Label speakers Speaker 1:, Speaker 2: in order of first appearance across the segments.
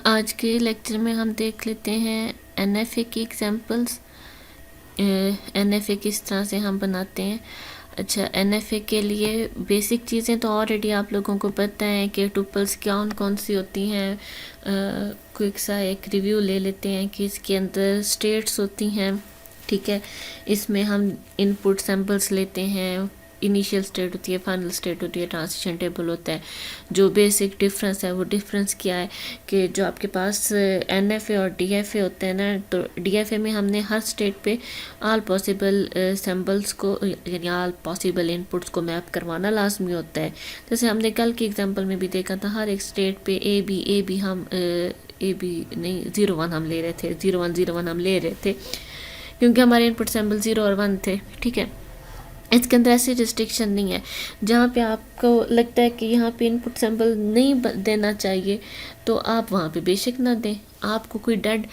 Speaker 1: आज के लेक्चर में हम देख लेते हैं एनएफए की एग्जांपल्स। एनएफए किस तरह से हम बनाते हैं। अच्छा, एनएफए के लिए बेसिक चीज़ें तो ऑलरेडी आप लोगों को पता है कि टुपल्स कौन कौन सी होती हैं। क्विक सा एक रिव्यू ले लेते हैं कि इसके अंदर स्टेट्स होती हैं। ठीक है, इसमें हम इनपुट सैम्पल्स लेते हैं। इनिशियल स्टेट होती है, फाइनल स्टेट होती है, ट्रांजिशन टेबल होता है। जो बेसिक डिफरेंस है वो डिफरेंस क्या है कि जो आपके पास एनएफए और डीएफए होते हैं ना, तो डीएफए में हमने हर स्टेट पे ऑल पॉसिबल सैम्पल्स को यानी ऑल पॉसिबल इनपुट्स को मैप करवाना लाजमी होता है। जैसे हमने कल की एग्जांपल में भी देखा था, हर एक स्टेट पे ए बी हम ए बी नहीं 0 1 हम ले रहे थे, 0 1 0 1 हम ले रहे थे क्योंकि हमारे इनपुट सैम्पल 0 और 1 थे। ठीक है, इसके अंदर ऐसी रिस्ट्रिक्शन नहीं है। जहाँ पे आपको लगता है कि यहाँ पे इनपुट सैम्पल नहीं देना चाहिए तो आप वहाँ पे बेशक ना दें। आपको कोई डेड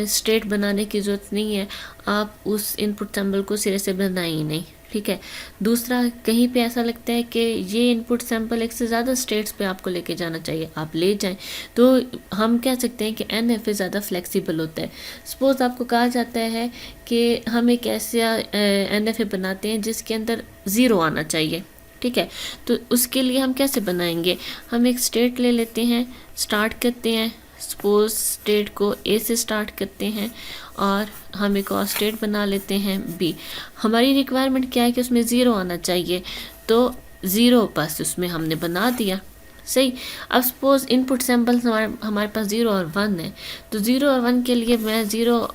Speaker 1: स्टेट बनाने की ज़रूरत नहीं है, आप उस इनपुट सैम्पल को सिरे से बनाए ही नहीं। ठीक है, दूसरा कहीं पे ऐसा लगता है कि ये इनपुट सैम्पल एक से ज़्यादा स्टेट्स पे आपको लेके जाना चाहिए, आप ले जाएं, तो हम कह सकते हैं कि एनएफए ज़्यादा फ्लेक्सिबल होता है। सपोज़ आपको कहा जाता है कि हम एक ऐसा एनएफए बनाते हैं जिसके अंदर 0 आना चाहिए। ठीक है, तो उसके लिए हम कैसे बनाएंगे। हम एक स्टेट ले लेते हैं, स्टार्ट करते हैं। सपोज स्टेट को ए से स्टार्ट करते हैं और हम एक और स्टेट बना लेते हैं बी। हमारी रिक्वायरमेंट क्या है कि उसमें 0 आना चाहिए, तो 0 बस उसमें हमने बना दिया। सही। अब सपोज इनपुट सैम्पल्स हमारे पास 0 और 1 है, तो 0 और 1 के लिए मैं 0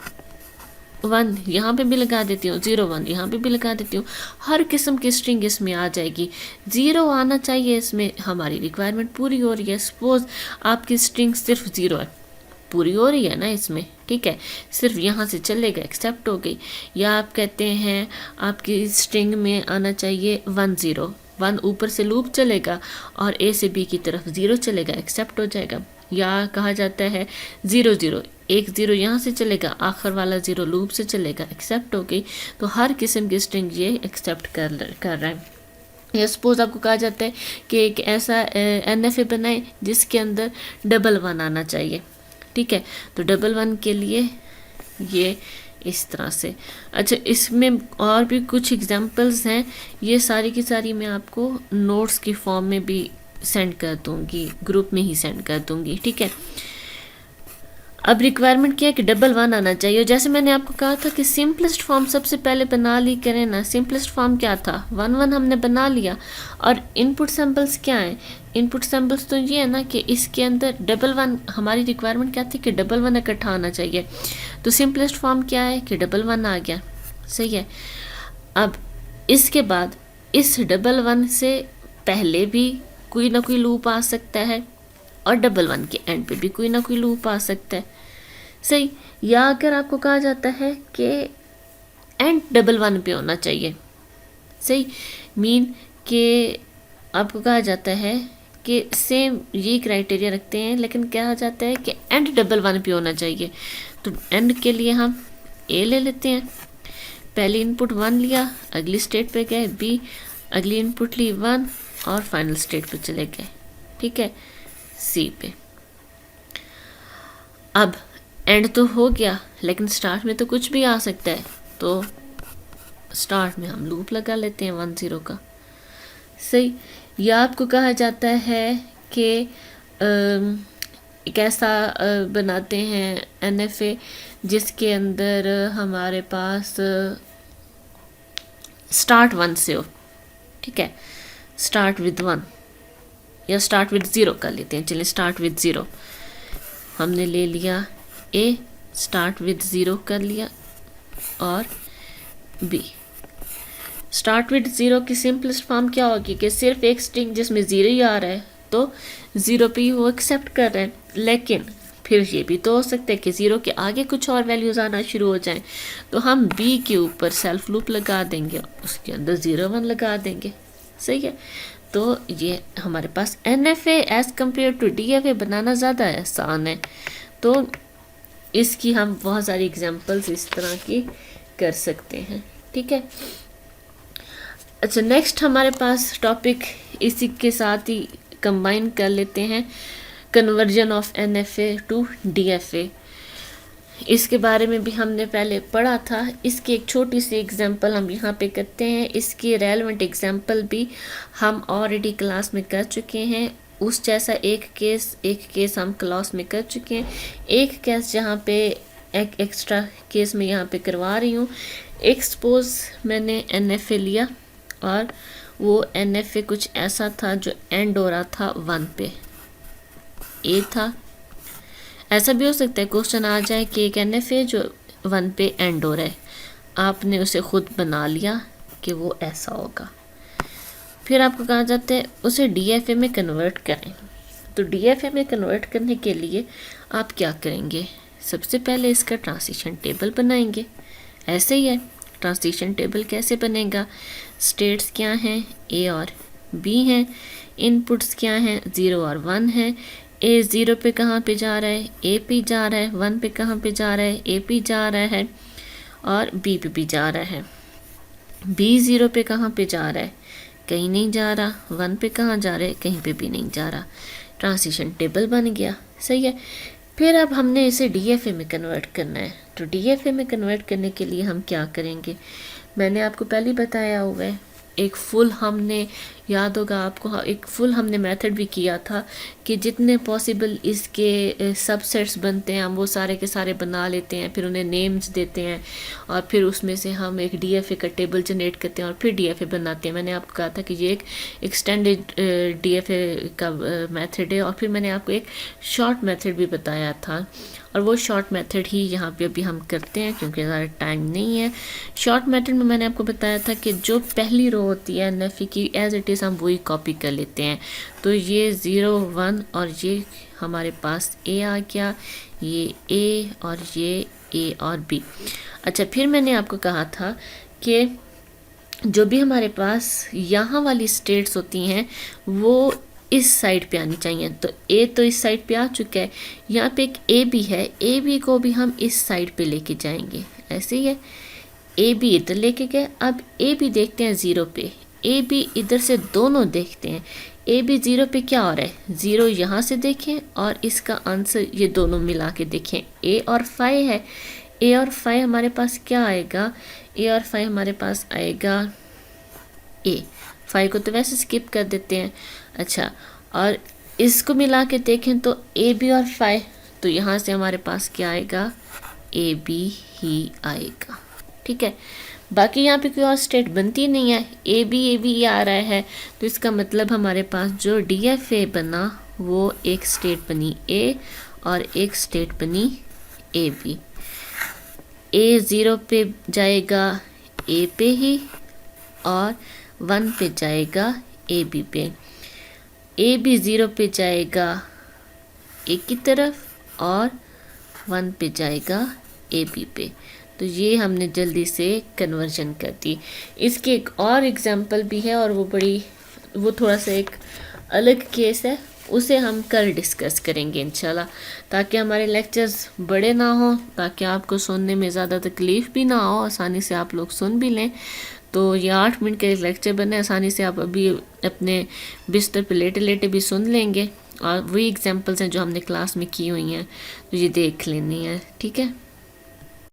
Speaker 1: 1 यहाँ पे भी लगा देती हूँ, 0 1 यहाँ पे भी लगा देती हूँ। हर किस्म की स्ट्रिंग इसमें आ जाएगी। 0 आना चाहिए, इसमें हमारी रिक्वायरमेंट पूरी हो रही है। सपोज आपकी स्ट्रिंग सिर्फ 0 है, पूरी हो रही है ना इसमें। ठीक है, सिर्फ यहाँ से चलेगा, एक्सेप्ट हो गई। या आप कहते हैं आपकी स्ट्रिंग में आना चाहिए 1 0 1, ऊपर से लूप चलेगा और ए से बी की तरफ 0 चलेगा, एक्सेप्ट हो जाएगा। या कहा जाता है 0 0 एक 0 यहाँ से चलेगा, आखिर वाला 0 लूप से चलेगा, एक्सेप्ट हो गई। तो हर किस्म की स्ट्रिंग ये एक्सेप्ट कर रहा है। या सपोज आपको कहा जाता है कि एक ऐसा एनएफए बनाए जिसके अंदर डबल 1 आना चाहिए। ठीक है, तो डबल 1 के लिए ये इस तरह से। अच्छा, इसमें और भी कुछ एग्जांपल्स हैं, ये सारी की सारी मैं आपको नोट्स की फॉर्म में भी सेंड कर दूंगी, ग्रुप में ही सेंड कर दूंगी। ठीक है, अब रिक्वायरमेंट क्या है कि डबल 1 आना चाहिए। जैसे मैंने आपको कहा था कि सिंपलेस्ट फॉर्म सबसे पहले बना ली करें ना। सिंपलेस्ट फॉर्म क्या था, 1 1 हमने बना लिया। और इनपुट सैम्पल्स क्या है, इनपुट सैम्पल्स तो ये है ना कि इसके अंदर डबल 1, हमारी रिक्वायरमेंट क्या थी कि डबल 1 इकट्ठा आना चाहिए। तो सिंपलेस्ट फॉर्म क्या है कि डबल 1 आ गया। सही है। अब इसके बाद इस डबल 1 से पहले भी कोई ना कोई लूप आ सकता है और डबल 1 के एंड पे भी कोई ना कोई लूप आ सकता है। सही। या अगर आपको कहा जाता है कि एंड डबल 1 पे होना चाहिए। सही, मीन कि आपको कहा जाता है कि सेम ये क्राइटेरिया रखते हैं, लेकिन कहा जाता है कि एंड डबल 1 पे होना चाहिए। तो एंड के लिए हम ए ले लेते हैं। पहली इनपुट 1 लिया, अगली स्टेट पे गए बी, अगली इनपुट ली 1 और फाइनल स्टेट पे चले गए। ठीक है, सी पे। अब एंड तो हो गया, लेकिन स्टार्ट में तो कुछ भी आ सकता है, तो स्टार्ट में हम लूप लगा लेते हैं 1 0 का। सही। या आपको कहा जाता है कि एक ऐसा बनाते हैं एनएफए जिसके अंदर हमारे पास स्टार्ट 1 से हो। ठीक है, स्टार्ट विद 1 या स्टार्ट विद 0 कर लेते हैं। चलिए, स्टार्ट विद 0 हमने ले लिया, ए स्टार्ट विद 0 कर लिया और बी। स्टार्ट विद 0 की सिंपलेस्ट फॉर्म क्या होगी कि सिर्फ एक स्ट्रिंग जिसमें 0 ही आ रहा है तो 0 पे ही वो एक्सेप्ट कर रहे हैं। लेकिन फिर ये भी तो हो सकता है कि 0 के आगे कुछ और वैल्यूज़ आना शुरू हो जाएं, तो हम बी के ऊपर सेल्फ लूप लगा देंगे, उसके अंदर 0 1 लगा देंगे। सही है। तो ये हमारे पास NFA as compare to DFA बनाना ज़्यादा आसान है। तो इसकी हम बहुत सारी एग्जांपल्स इस तरह की कर सकते हैं। ठीक है। अच्छा, नेक्स्ट हमारे पास टॉपिक इसी के साथ ही कंबाइन कर लेते हैं। Conversion of NFA to DFA, इसके बारे में भी हमने पहले पढ़ा था। इसकी एक छोटी सी एग्जांपल हम यहाँ पे करते हैं। इसकी रेलेवेंट एग्जांपल भी हम ऑलरेडी क्लास में कर चुके हैं। उस जैसा एक केस हम क्लास में कर चुके हैं। एक केस जहाँ पे एक एक्स्ट्रा केस में यहाँ पे करवा रही हूँ। एक्सपोज मैंने NFA लिया और वो NFA कुछ ऐसा था जो एंड हो रहा था 1 पे, ए था। ऐसा भी हो सकता है क्वेश्चन आ जाए कि एक NFA जो 1 पे एंड हो रहा है, आपने उसे खुद बना लिया कि वो ऐसा होगा। फिर आपको कहा जाता है उसे DFA में कन्वर्ट करें। तो DFA में कन्वर्ट करने के लिए आप क्या करेंगे, सबसे पहले इसका ट्रांजिशन टेबल बनाएंगे। ऐसे ही है, ट्रांजिशन टेबल कैसे बनेगा, स्टेट्स क्या हैं, A और B हैं, इनपुट्स क्या हैं, 0 और 1 है। A 0 पे कहाँ पे जा रहा है, A पे जा रहा है, 1 पे कहाँ पे जा रहा है, A पे जा रहा है और B पे भी जा रहा है। B 0 पे कहाँ पे जा रहा है, कहीं नहीं जा रहा। 1 पे कहाँ जा रहा है, कहीं पे भी नहीं जा रहा। ट्रांजिशन टेबल बन गया, सही है। फिर अब हमने इसे DFA में कन्वर्ट करना है। तो DFA में कन्वर्ट करने के लिए हम क्या करेंगे, मैंने आपको पहले बताया हुआ है। एक फुल हमने, याद होगा आपको, एक फुल हमने मेथड भी किया था कि जितने पॉसिबल इसके सबसेट्स बनते हैं हम वो सारे के सारे बना लेते हैं, फिर उन्हें नेम्स देते हैं और फिर उसमें से हम एक DFA का टेबल जनरेट करते हैं और फिर DFA बनाते हैं। मैंने आपको कहा था कि ये एक एक्सटेंडेड DFA का मेथड है। और फिर मैंने आपको एक शॉर्ट मेथड भी बताया था और वो शॉर्ट मेथड ही यहाँ पे अभी हम करते हैं क्योंकि ज़्यादा टाइम नहीं है। शॉर्ट मेथड में मैंने आपको बताया था कि जो पहली रो होती है NFA की एज इट इज़ हम वही कॉपी कर लेते हैं। तो ये 0 1 और ये हमारे पास A आ गया, ये A और ये A और B। अच्छा, फिर मैंने आपको कहा था कि जो भी हमारे पास यहाँ वाली स्टेट्स होती हैं वो इस साइड पे आनी चाहिए। तो A तो इस साइड पे आ चुका है, यहाँ पे एक AB है, AB को भी हम इस साइड पे लेके जाएंगे। ऐसे ही है, AB इधर लेके गए। अब AB देखते हैं 0 पे, AB इधर से दोनों देखते हैं। AB 0 पे क्या हो रहा है, 0 यहाँ से देखें और इसका आंसर ये दोनों मिला के देखें। A और 5 है, A और 5 हमारे पास क्या आएगा, A और 5 हमारे पास आएगा A। 5 को तो वैसे स्किप कर देते हैं। अच्छा, और इसको मिला के देखें तो AB और 5, तो यहाँ से हमारे पास क्या आएगा, AB ही आएगा। ठीक है, बाकी यहाँ पे कोई और स्टेट बनती नहीं है, AB आ रहा है। तो इसका मतलब हमारे पास जो DFA बना वो एक स्टेट बनी A और एक स्टेट बनी AB। A 0 पे जाएगा A पे ही और 1 पे जाएगा AB पे। AB 0 पे जाएगा A की तरफ और 1 पे जाएगा AB पे। तो ये हमने जल्दी से कन्वर्जन कर दी। इसकी एक और एग्जांपल भी है और वो थोड़ा सा एक अलग केस है, उसे हम कल डिस्कस करेंगे इंशाल्लाह, ताकि हमारे लेक्चर्स बड़े ना हो, ताकि आपको सुनने में ज़्यादा तकलीफ़ भी ना हो, आसानी से आप लोग सुन भी लें। तो ये 8 मिनट का एक लेक्चर बने, आसानी से आप अभी अपने बिस्तर पे लेटे लेटे भी सुन लेंगे। और वही एग्जांपल्स हैं जो हमने क्लास में की हुई हैं, तो ये देख लेनी है। ठीक है।